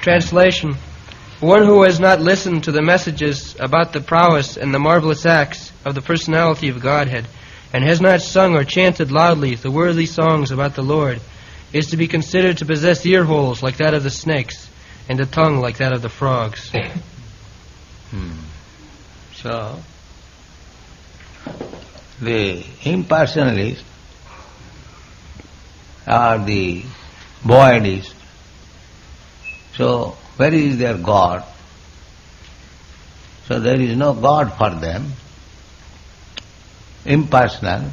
Translation: one who has not listened to the messages about the prowess and the marvelous acts of the personality of Godhead, and has not sung or chanted loudly the worthy songs about the Lord, is to be considered to possess ear holes like that of the snakes, and a tongue like that of the frogs. So, the impersonalists are the voidists. So, where is their God? So there is no God for them, impersonal.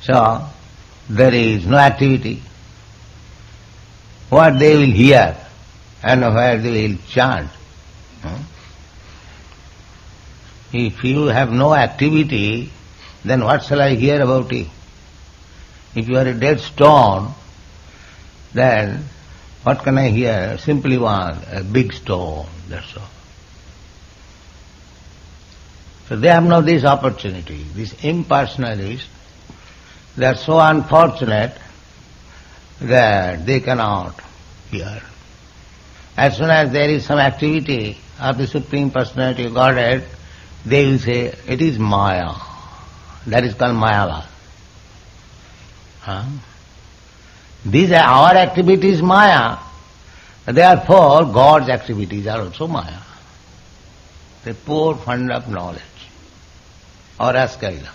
So there is no activity. What they will hear and where they will chant. If you have no activity, then what shall I hear about it? If you are a dead stone, then what can I hear? Simply one, a big stone, that's all. So they have no this opportunity. These impersonalists, they are so unfortunate that they cannot hear. As soon as there is some activity of the Supreme Personality of Godhead, they will say, it is Maya. That is called Mayavad. These are our activities Maya. Therefore, God's activities are also Maya. The poor fund of knowledge. Or askaila.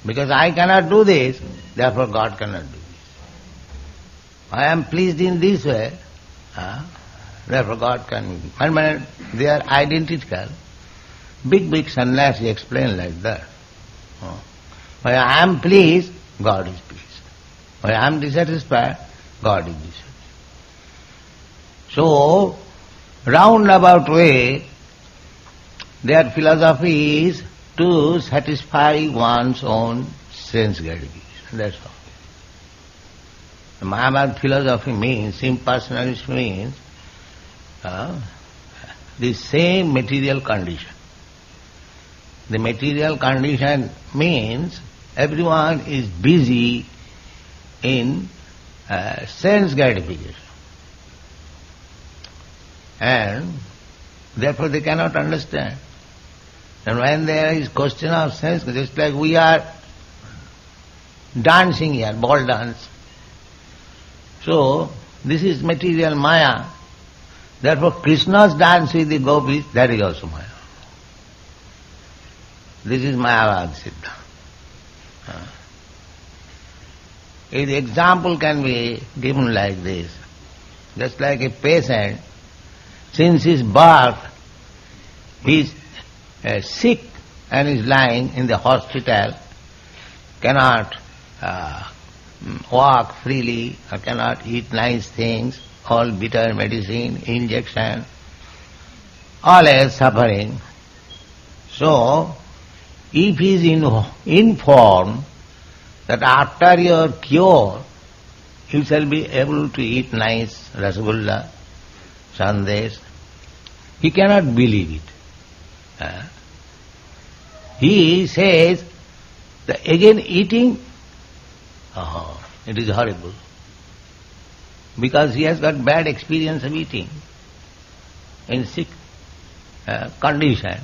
Because I cannot do this, therefore God cannot do this. I am pleased in this way, therefore God can. And they are identical. Big sannyasi explain like that. When I am pleased, God is pleased. When I am dissatisfied, God is dissatisfied. So, roundabout way, their philosophy is to satisfy one's own sense gratification. That's all. The Mahabharata philosophy means, impersonalist means, the same material condition. The material condition means everyone is busy in sense gratification. And therefore they cannot understand. And when there is question of sense, just like we are dancing here, ball dance. So, this is material Maya. Therefore Krishna's dance with the gopis, that is also Maya. This is Mayavad Siddha. The example can be given like this. Just like a patient, since his birth, he is sick and is lying in the hospital, cannot walk freely or cannot eat nice things, all bitter medicine, injection, always suffering. So, if he is informed that after your cure, you shall be able to eat nice rasgulla, sandesh, he cannot believe it. He says that again eating, it is horrible. Because he has got bad experience of eating in sick condition.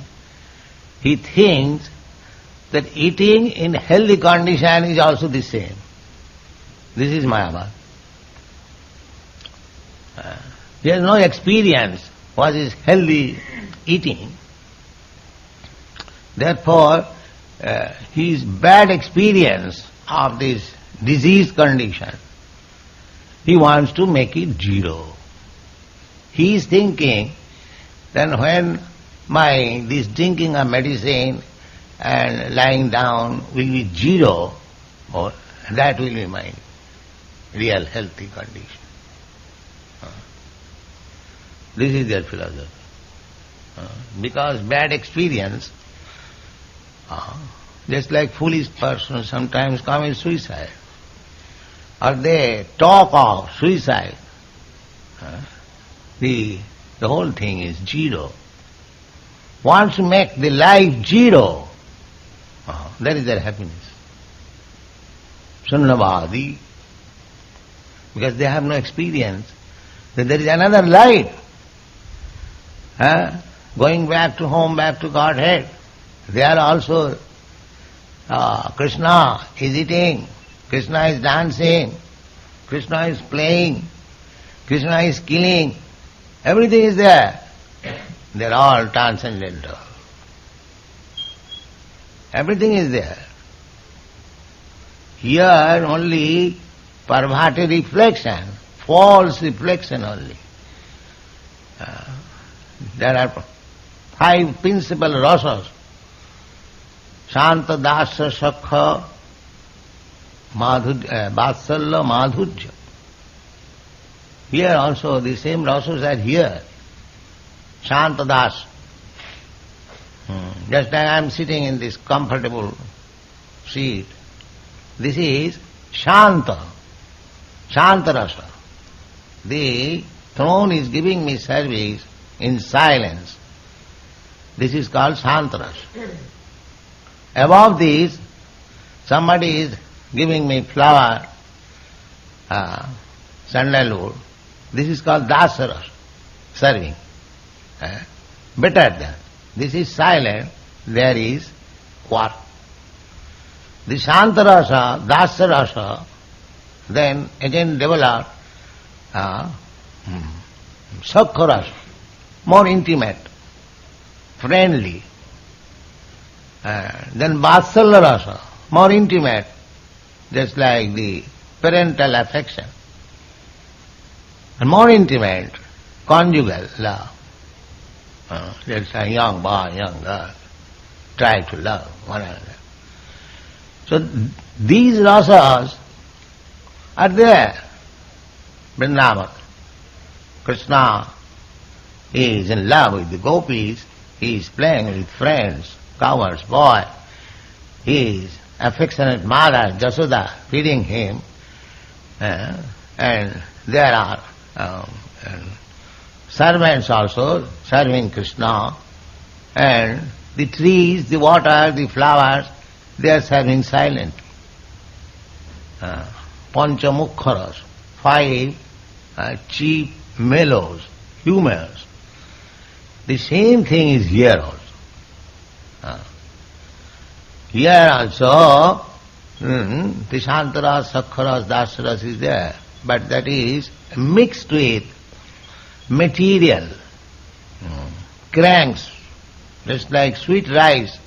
He thinks that eating in healthy condition is also the same. This is Mayavad. He has no experience what is healthy eating. Therefore, his bad experience of this disease condition, he wants to make it zero. He is thinking, then when this drinking of medicine and lying down will be zero, or that will be my real healthy condition. This is their philosophy. Because bad experience, just like foolish persons sometimes commit suicide, or they talk of suicide, the whole thing is zero. Wants to make the life zero, that is their happiness. Sunnavadi. because they have no experience that there is another life. Going back to home, back to Godhead. They are also, Krishna is eating, Krishna is dancing, Krishna is playing, Krishna is killing. Everything is there. They are all transcendental. Everything is there. Here only perverted reflection, false reflection only. There are 5 principal rasas. Shanta, Dasa, Sakha, Vatsalya, Madhurya. Here also the same rasas are here. Shanta, Dasa. Just like I am sitting in this comfortable seat. This is Shanta, Shanta rasa. The throne is giving me service in silence. This is called Shanta rasa. Above this, somebody is giving me flower, sandalwood. This is called Dasa rasa, serving. Better than. This is silent, there is work. The Shanta rasa, Dasa rasa, then again develop Sakha rasa, more intimate, friendly. Then Vatsalya rasa, more intimate, just like the parental affection. And more intimate, conjugal love. Just a young boy, young girl, try to love one another. So these rasas are there. Vrindavan. Krishna is in love with the gopis, he is playing with friends, cowards, boy. His affectionate mother, Jasoda, feeding him, and there are servants also serving Krishna, and the trees, the water, the flowers, they are serving silently. Panchamukharas, 5 cheap mellows, humors. The same thing is here also. Here also, the Shantaras, Sakharas, Dasaras is there, but that is mixed with material, cranks, just like sweet rice.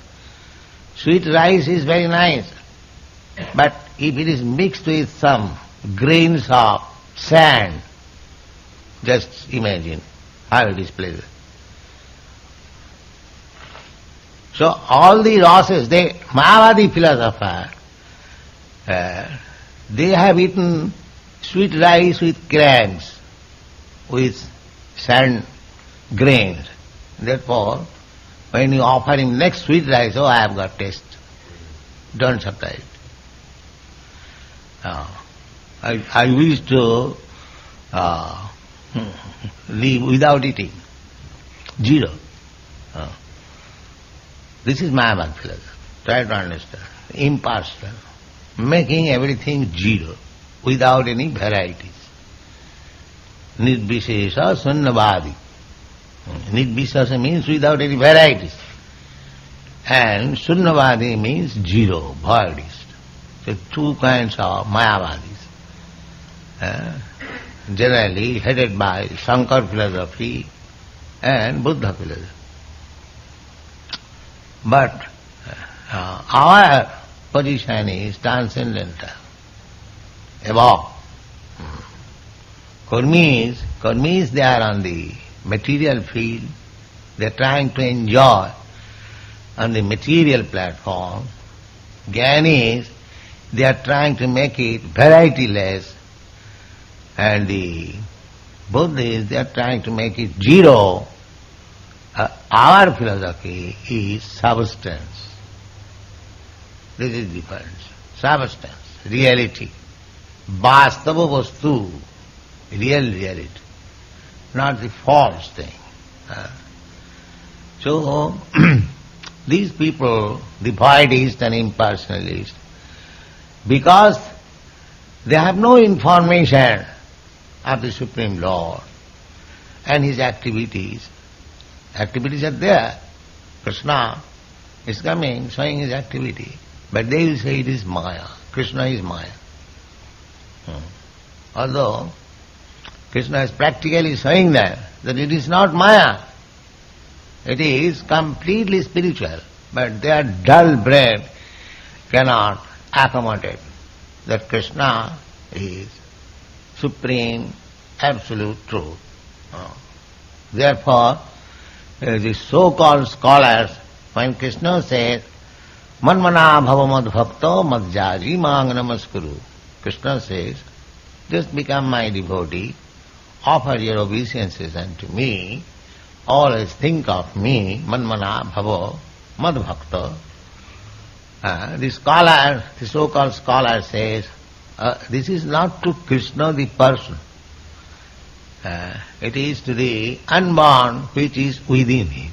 Sweet rice is very nice, but if it is mixed with some grains of sand, just imagine how it is pleasant. So all the rasas, Mayavadi philosopher, they have eaten sweet rice with grains, with sand grains. Therefore, when you offer him next sweet rice, oh, I have got taste. Don't supply it. I wish to live without eating. Zero. This is Mayavad philosophy. Try to understand. Impersonal. Making everything zero, without any varieties. Nirvishesha sunnavadi. Nirvishesha means without any varieties. And sunnavadi means zero, voidist. So 2 kinds of Mayavadis. Generally headed by Shankar philosophy and Buddha philosophy. But our position is transcendental, above. Karmis, they are on the material field, they are trying to enjoy on the material platform. Jnanis, they are trying to make it varietyless, and the Buddhists, they are trying to make it zero. Our philosophy is substance. This is the difference. Substance, reality, vastava vastu, real reality, not the false thing. So, these people, the Varieties and impersonalists, because they have no information of the Supreme Lord and his activities. Activities are there. Krishna is coming, showing his activity. But they will say it is Maya. Krishna is Maya. Although Krishna is practically showing them that it is not Maya. It is completely spiritual. But their dull brain cannot accommodate that Krishna is supreme, absolute truth. Therefore, the so-called scholars, when Krishna says, Manmana bhavamad bhakto madhyaji mang namaskuru, Krishna says, just become my devotee, offer your obeisances unto me, always think of me, Manmana bhavo mad bhakto. The scholar, the so-called scholar says, this is not to Krishna the person. It is to the unborn which is within him.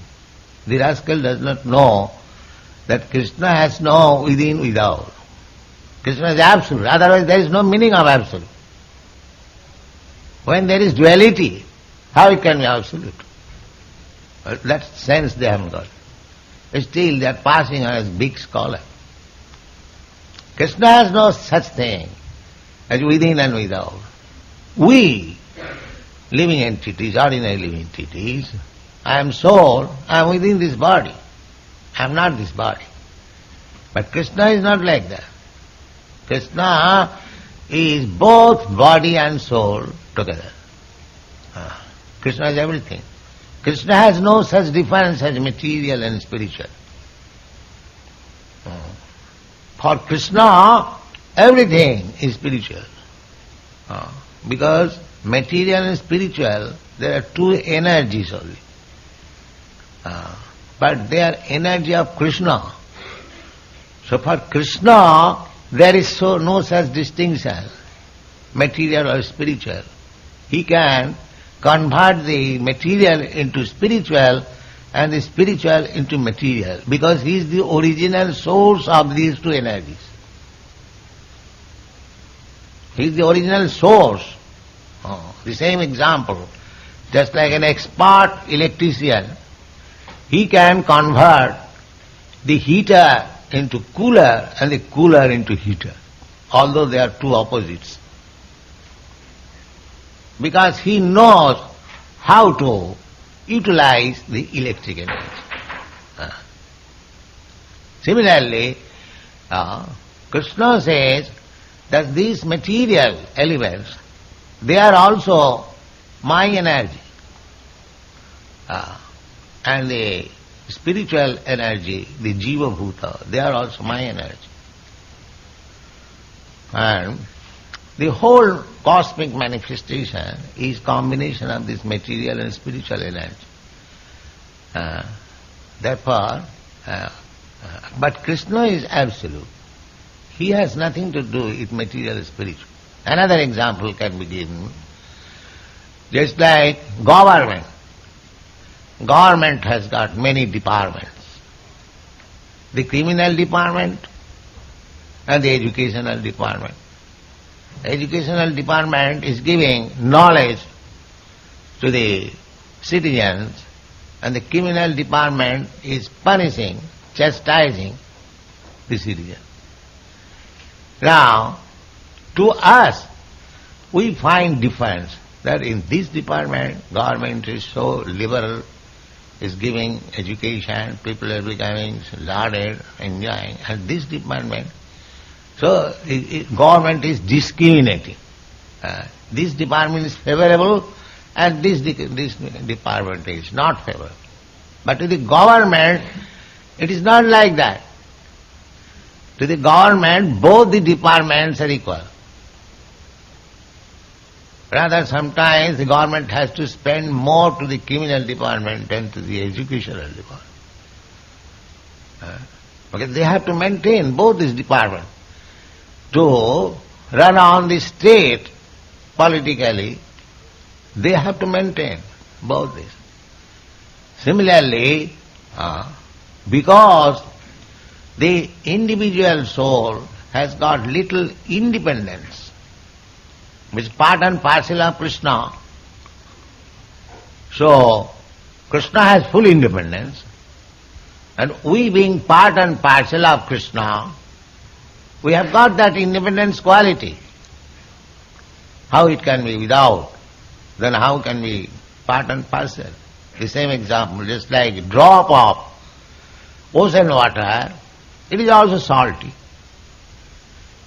The rascal does not know that Krishna has no within, without. Krishna is absolute, otherwise there is no meaning of absolute. When there is duality, how it can be absolute? That sense they haven't got. Still they are passing on as big scholar. Krishna has no such thing as within and without. We, living entities, ordinary living entities, I am soul, I am within this body. I am not this body. But Krishna is not like that. Krishna is both body and soul together. Krishna is everything. Krishna has no such difference as material and spiritual. For Krishna, everything is spiritual. Because material and spiritual, there are two energies only. But they are energy of Krishna. So for Krishna, there is no such distinction, material or spiritual. He can convert the material into spiritual and the spiritual into material, because he is the original source of these two energies. He is the original source. The same example, just like an expert electrician, he can convert the heater into cooler and the cooler into heater, although they are two opposites. Because he knows how to utilize the electric energy. Similarly, Krishna says that these material elements, they are also my energy. And the spiritual energy, the Jiva Bhuta, they are also my energy. And the whole cosmic manifestation is combination of this material and spiritual energy. Therefore, but Krishna is absolute. He has nothing to do with material and spiritual. Another example can be given. Just like government. Government has got many departments. The criminal department and the educational department. Educational department is giving knowledge to the citizens, and the criminal department is punishing, chastising the citizen. Now, to us, we find difference that in this department, government is so liberal, is giving education, people are becoming lauded, enjoying, and this department, so government is discriminating. This department is favorable and this department is not favorable. But to the government, it is not like that. To the government, both the departments are equal. Rather, sometimes the government has to spend more to the criminal department than to the educational department. Because they have to maintain both these departments. To run on the state politically, they have to maintain both these. Similarly, because the individual soul has got little independence, which is part and parcel of Krishna. So, Krishna has full independence, and we being part and parcel of Krishna, we have got that independence quality. How it can be without? Then how can we part and parcel? The same example, just like a drop of ocean water, it is also salty.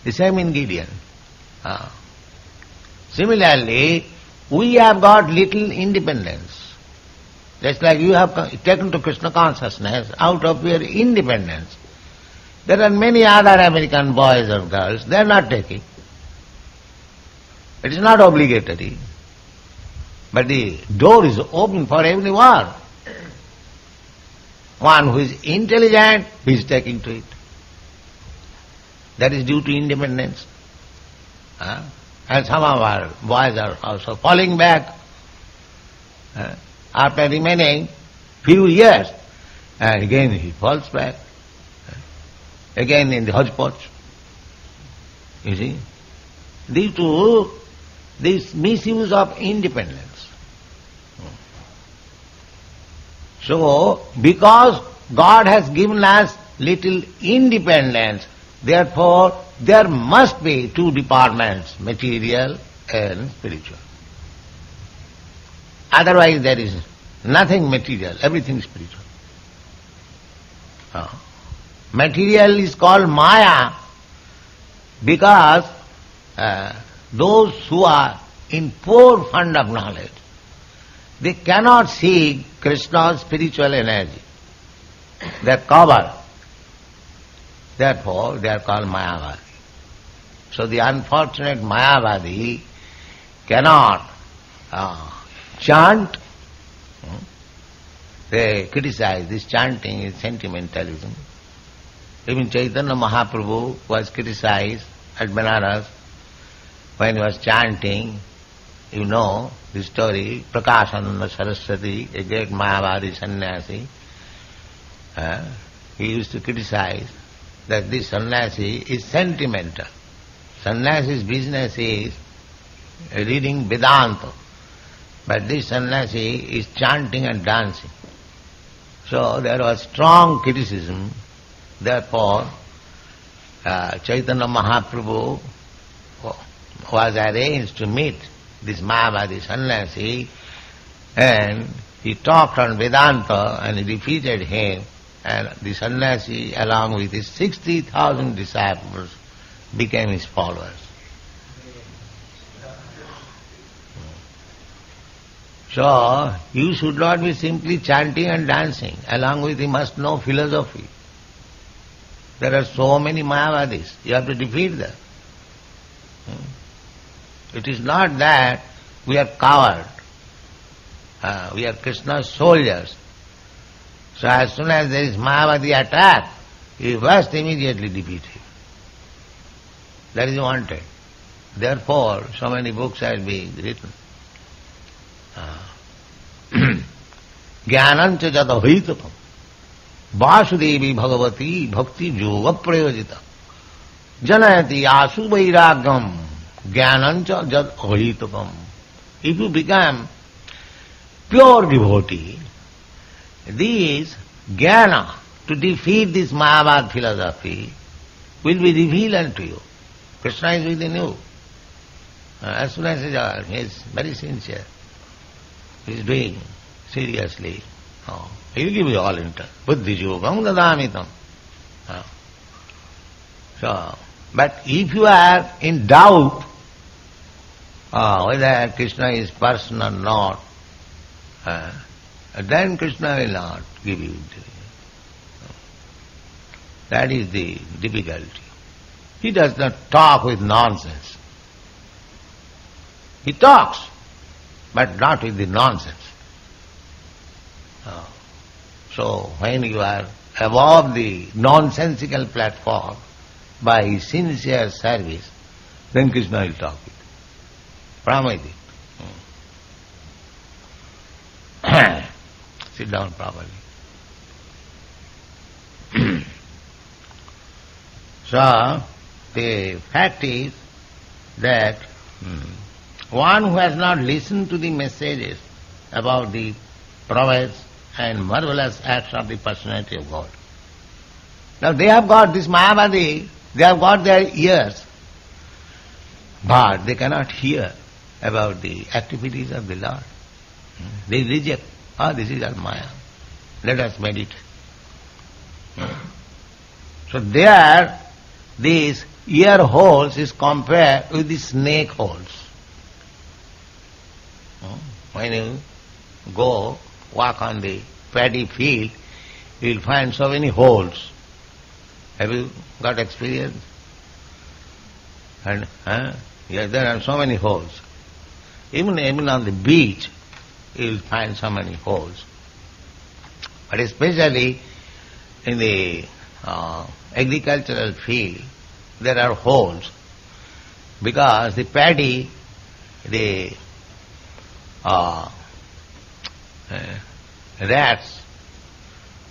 The same ingredient. Similarly, we have got little independence. Just like you have taken to Krishna Consciousness out of your independence. There are many other American boys or girls, they are not taking. It is not obligatory. But the door is open for everyone. One who is intelligent, he is taking to it. That is due to independence. And some of our boys are also falling back after remaining few years, and again he falls back. Again in the hodgepodge. You see? Due to this misuse of independence. So, because God has given us little independence, therefore there must be two departments, material and spiritual. Otherwise there is nothing material, everything spiritual. Material is called Maya because those who are in poor fund of knowledge, they cannot see Krishna's spiritual energy. They are covered. Therefore, they are called Mayavadi. So the unfortunate Mayavadi cannot chant. They criticize this chanting is sentimentalism. Even Chaitanya Mahaprabhu was criticized at Benares when he was chanting. You know the story, Prakashananda Saraswati, a great Mayavadi sannyasi. He used to criticize that this sannyasi is sentimental. Sannyasi's business is reading Vedanta, but this sannyasi is chanting and dancing. So there was strong criticism. Therefore, Chaitanya Mahaprabhu was arranged to meet this Mayavadi sannyasi, and he talked on Vedanta and he defeated him, and the sannyasi along with his 60,000 disciples became his followers. So, you should not be simply chanting and dancing. Along with you must know philosophy. There are so many Mayavadis. You have to defeat them. It is not that we are coward. We are Krishna's soldiers. So as soon as there is Mayavadi attack, you must immediately defeat him. That is wanted. Therefore, so many books have been written. Jnanancha jadahitapam Vasudevi Bhagavati Bhakti Yoga Prayojita Janayati Asu Vairagam Jnanancha jadahitapam. If you become pure devotee, this jnana, to defeat this Mayavad philosophy, will be revealed unto you. Krishna is within you. As soon as he is very sincere, he is doing seriously. He will give you all in turn. Buddhi yogam dadamitam. So, but if you are in doubt whether Krishna is person or not, then Krishna will not give you. That is the difficulty. He does not talk with nonsense. He talks, but not with the nonsense. So when you are above the nonsensical platform by sincere service, then Krishna will talk with you. Pramadi. Sit down properly. So, the fact is that one who has not listened to the messages about the prowess and marvelous acts of the personality of God. Now they have got this Mayavadi, they have got their ears, but they cannot hear about the activities of the Lord. They reject, this is all Maya. Let us meditate. So there, these ear holes is compared with the snake holes. When you go walk on the paddy field, you will find so many holes. Have you got experience? And yes, there are so many holes. Even on the beach, you will find so many holes. But especially in the agricultural field, there are holes because the paddy, the rats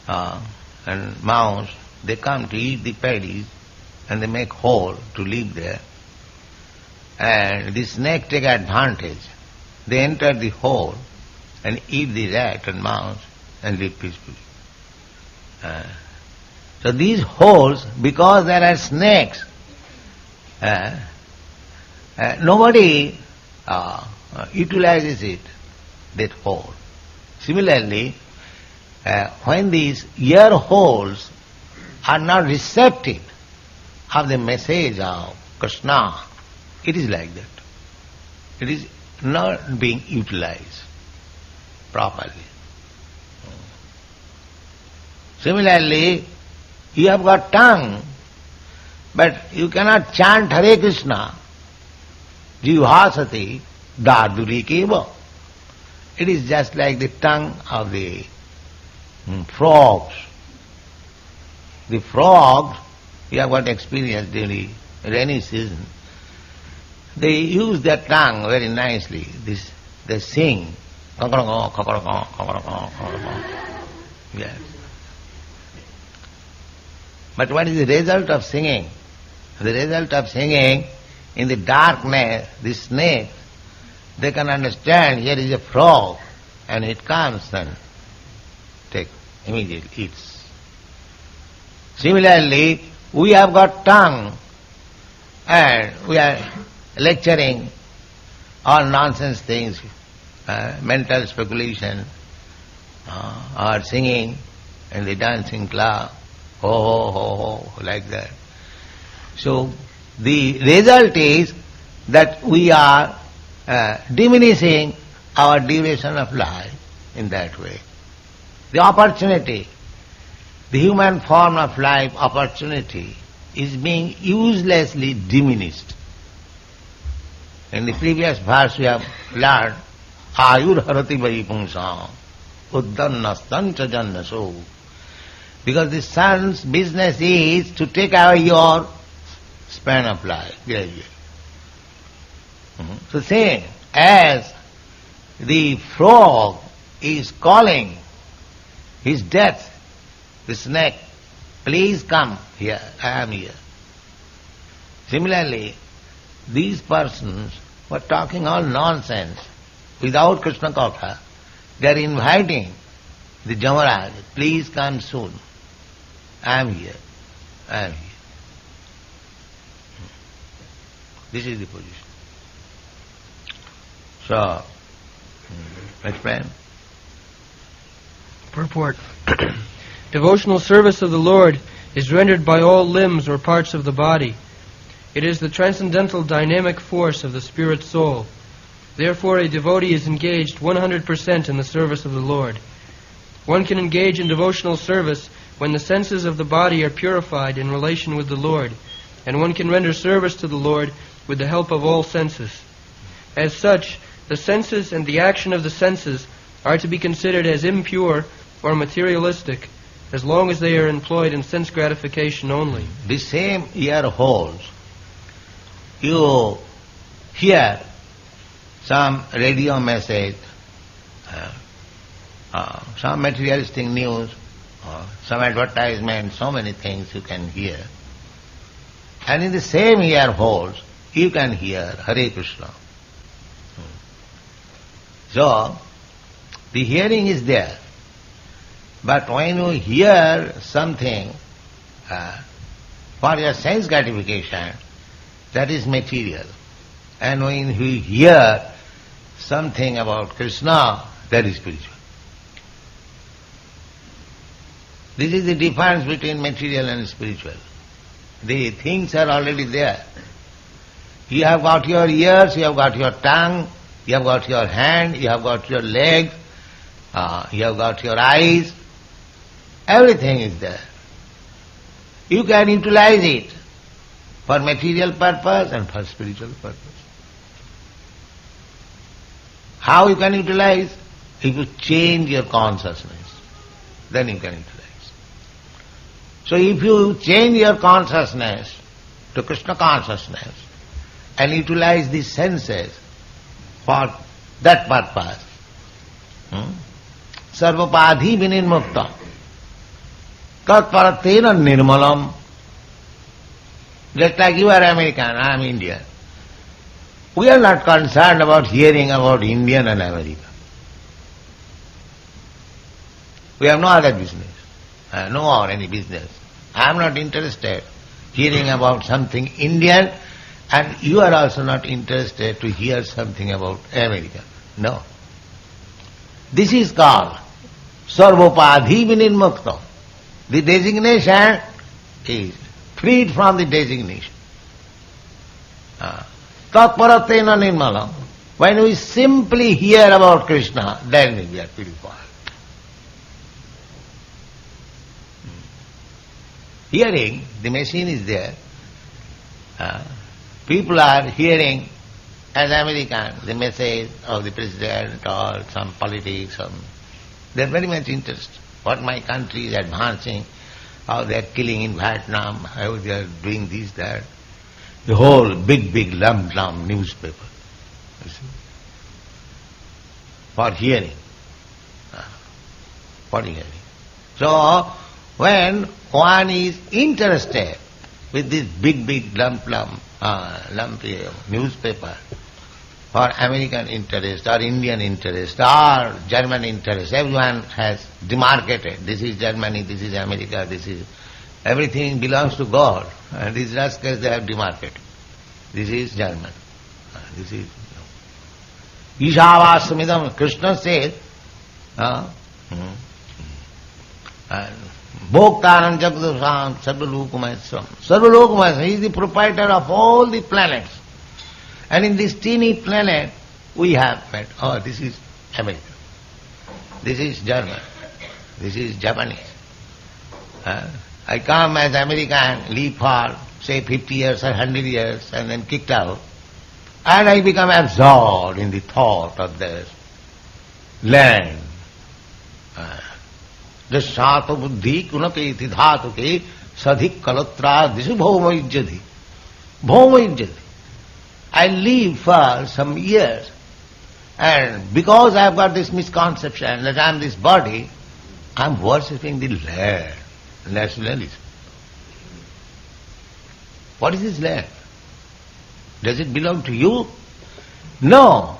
and mouse, they come to eat the paddies and they make hole to live there. And the snake take advantage. They enter the hole and eat the rat and mouse and live peacefully. So these holes, because there are snakes, nobody utilizes it, that hole. Similarly, when these ear holes are not receptive of the message of Krishna, it is like that. It is not being utilized properly. Similarly, you have got tongue, but you cannot chant Hare Krishna. Jivhasati darduri keva. It is just like the tongue of the frogs. The frogs, you have got experience during rainy season. They use their tongue very nicely. They sing. Yes. But what is the result of singing? The result of singing, in the darkness, the snake, they can understand here is a frog, and it comes and immediately eats. Similarly, we have got tongue, and we are lecturing all nonsense things, mental speculation, or singing in the dancing club, ho, ho, ho, ho, like that. So the result is that we are diminishing our duration of life in that way. The opportunity, the human form of life opportunity is being uselessly diminished. In the previous verse we have learned, Ayur harati vaipungsam, uddannastan jannaso. Because the sun's business is to take away your span of life gradually. So same as the frog is calling his death, the snake, please come here, I am here. Similarly, these persons were talking all nonsense without Krishna Katha. They are inviting the Jamaraj, please come soon. I am here, I am here. This is the position. So, explain. Purport. Devotional service of the Lord is rendered by all limbs or parts of the body. It is the transcendental dynamic force of the spirit soul. Therefore, a devotee is engaged 100% in the service of the Lord. One can engage in devotional service when the senses of the body are purified in relation with the Lord, and one can render service to the Lord with the help of all senses. As such, the senses and the action of the senses are to be considered as impure or materialistic, as long as they are employed in sense gratification only. The same ear holes, you hear some radio message, some materialistic news, some advertisement, so many things you can hear. And in the same ear holes, you can hear Hare Krishna. So, the hearing is there. But when you hear something for your sense gratification, that is material. And when we hear something about Krishna, that is spiritual. This is the difference between material and spiritual. The things are already there. You have got your ears, you have got your tongue, you have got your hand, you have got your leg, you have got your eyes. Everything is there. You can utilize it for material purpose and for spiritual purpose. How you can utilize? If you change your consciousness, then you can utilize. So if you change your consciousness to Krishna consciousness and utilize the senses for that purpose, sarvapadhi vinirmukta tatparatena nirmalam. Just like you are American, I am Indian. We are not concerned about hearing about Indian and America. We have no other business, no or any business. I am not interested hearing about something Indian, and you are also not interested to hear something about America. No. This is called sarvopadhi vinirmukta. The designation is freed from the designation. Tatparatena nirmalam. When we simply hear about Krishna, then we are purified. Hearing, the machine is there. People are hearing, as American, the message of the president or some politics. They are very much interested. What my country is advancing, how they are killing in Vietnam, how they are doing this, that. The whole big lump newspaper, you see, for hearing. For hearing. So, when one is interested with this big lump newspaper for American interest or Indian interest or German interest, everyone has demarcated. This is Germany, this is America, this is... Everything belongs to God. And these rascals, they have demarcated. This is German. This is... Ishavasmidam, Krishna says, Bhoktanam Jagdusam Sarvalokumayasam. Sarvalokumayasam, he is the proprietor of all the planets. And in this teeny planet, we have met, this is America. This is German. This is Japanese. I come as American, live for, say, 50 years or 100 years, and then kicked out. And I become absorbed in the thought of this land. Jasata buddhi kunapeti dhatuke sadhik kalatra disu bhaumaijjati. Bhaumaijjati. I live for some years, and because I have got this misconception that I am this body, I am worshipping the land. Nationalism. What is this land? Does it belong to you? No,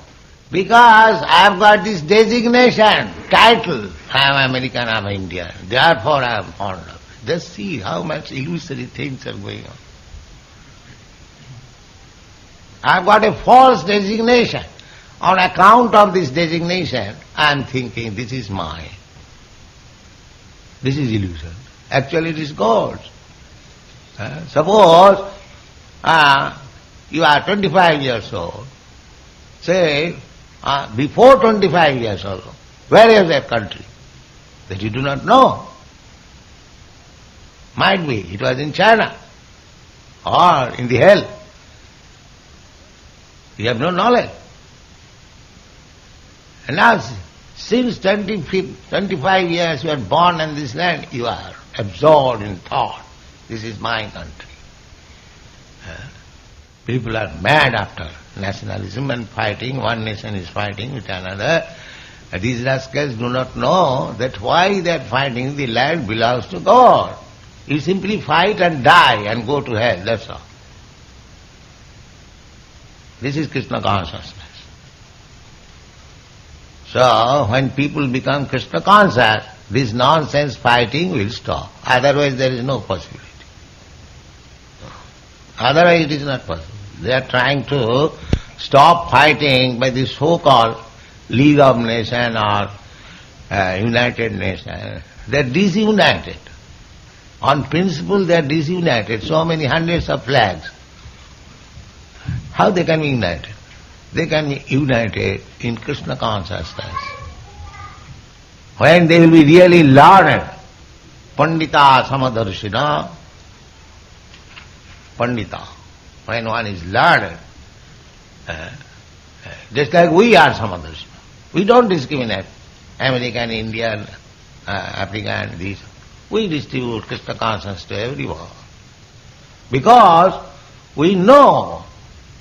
because I have got this designation, title. I am American, I am Indian. Therefore I am fond of it. Just see how much illusory things are going on. I have got a false designation. On account of this designation, I am thinking this is mine. This is illusion. Actually it is God's. Suppose you are 25 years old. Say, before 25 years old, where is that country? That you do not know. Might be, it was in China or in the hell. You have no knowledge. And now, since 25 years you are born in this land, you are absorbed in thought. This is my country. People are mad after nationalism and fighting. One nation is fighting with another. These rascals do not know that why they are fighting. The land belongs to God. You simply fight and die and go to hell, that's all. This is Krishna consciousness. So, when people become Krishna conscious, this nonsense fighting will stop. Otherwise there is no possibility. Otherwise it is not possible. They are trying to stop fighting by this so-called League of Nations or United Nations. They are disunited. On principle they are disunited. So many hundreds of flags. How they can be united? They can be united in Krishna consciousness. When they will be really learned, Pandita Samadarshina, Pandita, when one is learned, just like we are Samadarshina. We don't discriminate American, Indian, African, these. We distribute Krishna consciousness to everyone. Because we know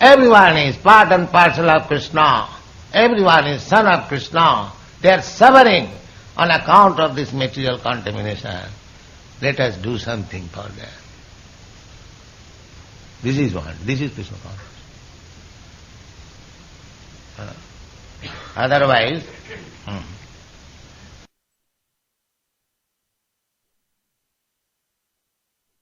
everyone is part and parcel of Krishna. Everyone is son of Krishna. They are suffering on account of this material contamination. Let us do something for them. This is one. This is Krishna consciousness. Otherwise,